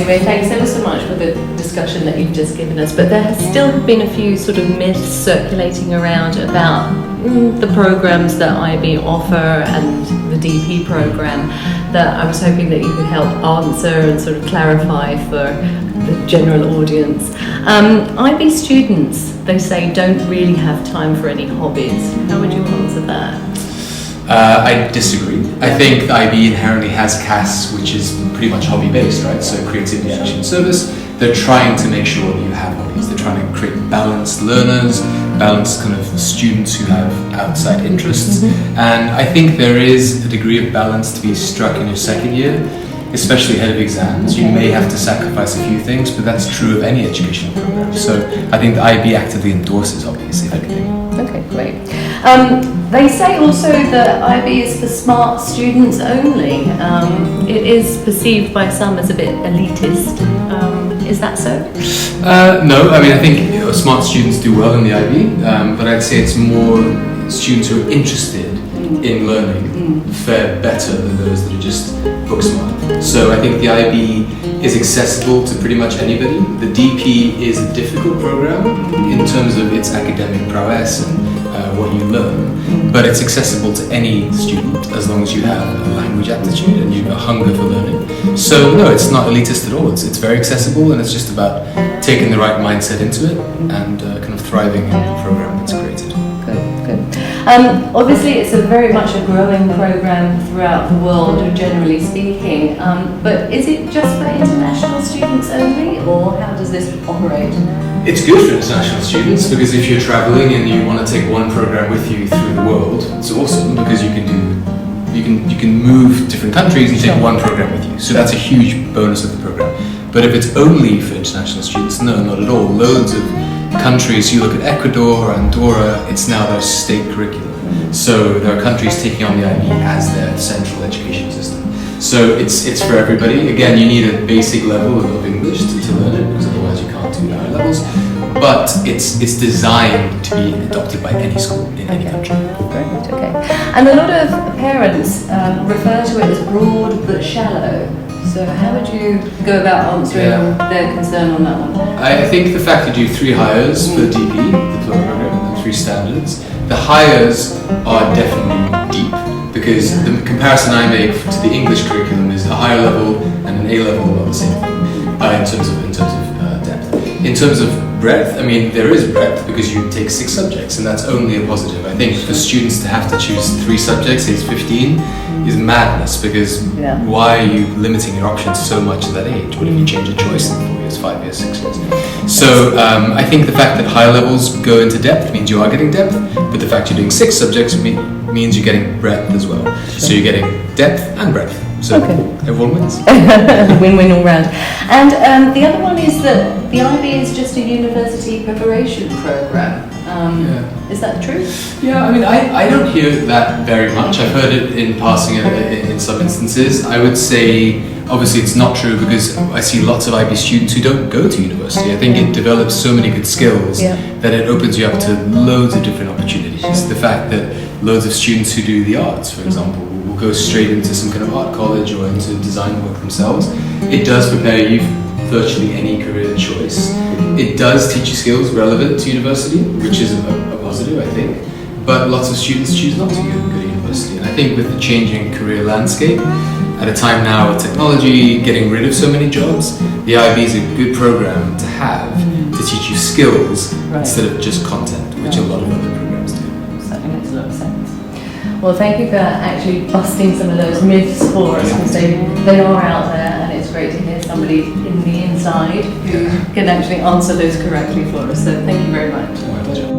anyway, thanks ever so much for the discussion that you've just given us. But there has still been a few sort of myths circulating around about the programs that IB offer and the DP program that I was hoping that you could help answer and sort of clarify for the general audience. IB students, they say, don't really have time for any hobbies. How would you answer that? I disagree. I think the IB inherently has CAS, which is pretty much hobby-based, right? So creativity, action, service. They're trying to make sure that you have hobbies. They're trying to create balanced learners, balanced kind of students who have outside interests. And I think there is a degree of balance to be struck in your second year, especially ahead of exams. You may have to sacrifice a few things, but that's true of any educational program. So I think the IB actively endorses hobbies, if anything. Okay, great. They say also that IB is for smart students only. It is perceived by some as a bit elitist. Is that so? No, I mean, I think smart students do well in the IB, but I'd say it's more students who are interested in learning fare better than those that are just book smart. So I think the IB is accessible to pretty much anybody. The DP is a difficult program in terms of its academic prowess and what you learn, but it's accessible to any student as long as you have a language aptitude and you have a hunger for learning. So no, it's not elitist at all. It's very accessible, and it's just about taking the right mindset into it and kind of thriving in the program that's created. Good. Obviously, it's a very much a growing program throughout the world, generally speaking. But is it just for international students only, or how does this operate? It's good for international students because if you're traveling and you want to take one program with you through the world, it's awesome because you can move different countries and take one program with you. So that's a huge bonus of the program. But if it's only for international students, no, not at all. Loads of countries, you look at Ecuador, Andorra, it's now their state curriculum. So there are countries taking on the IB as their central education system. So it's for everybody. Again, you need a basic level of English to learn it, because otherwise you can't do higher levels. But it's designed to be adopted by any school in any country. Great, okay. And a lot of parents refer to it as broad but shallow. So how would you go about answering their concern on that one? I think the fact that you do 3 hires for the DP, the diploma program, and 3 standards, the hires are definitely deep, because the comparison I make to the English curriculum is a higher level and an A level are the same thing in terms of depth. In terms of breadth, I mean, there is breadth because you take 6 subjects, and that's only a positive. I think for students to have to choose 3 subjects, age 15, is madness, because why are you limiting your options so much at that age? What if you change your choice in 4 years, 5 years, 6 years? So I think the fact that higher levels go into depth means you are getting depth, but the fact you're doing 6 subjects means you're getting breadth as well. So you're getting depth and breadth. So everyone wins. Win-win all round. And the other one is that the IB is just a university preparation program. Is that true? Yeah, I mean, I don't hear that very much. I've heard it in passing in some instances. I would say, obviously, it's not true because I see lots of IB students who don't go to university. I think it develops so many good skills that it opens you up to loads of different opportunities. The fact that loads of students who do the arts, for example, will go straight into some kind of art college or into design work themselves. It does prepare you for virtually any career choice. It does teach you skills relevant to university, which is a positive, I think. But lots of students choose not to go to university. And I think with the changing career landscape, at a time now with technology getting rid of so many jobs, the IB is a good program to have to teach you skills instead of just content, which a lot of other programs do. That makes a lot of sense. Well, thank you for actually busting some of those myths for us, because they are out there, and it's great to hear somebody in the inside who can actually answer those correctly for us. So thank you very much. My pleasure.